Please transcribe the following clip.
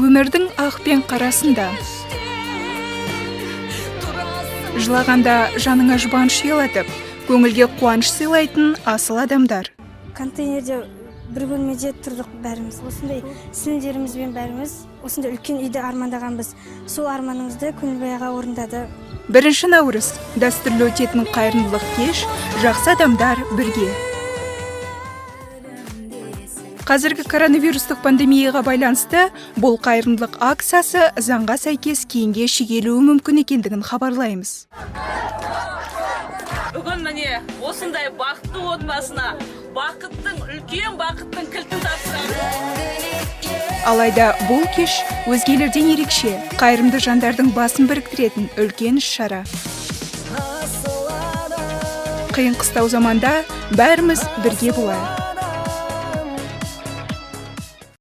өмірдің ақ пен қарасында. Жылағанда жаныңа жұбаныш ұялатып, көңілге қуаныш сыйлайтын асыл адамдар. Контейнерде бір бөлмеде тұрдық бәріміз. Осындай сіңлілерімізбен бәріміз осындай үлкен үйді армандағанбыз. Сол арманымызды Күнілбайға орындады. 1 наурыз дәстүрлі өтетін қайырымдылық кеш, жақсы адамдар бірге. Қазіргі коронавирустық пандемияға байланысты бұл қайырымдылық акциясы заңға сәйкес кейінге шегерілуі мүмкін екендігін хабарлаймыз. Бүгін міне осындай бақытты отбасына үлкен бақыттың кілтін тапсырамыз. Алайда бұл кеш өзгелерден ерекше, қайырымды жандардың басын біріктіретін үлкен іс-шара. Қиын қыстау заманда бәріміз бірге болайық.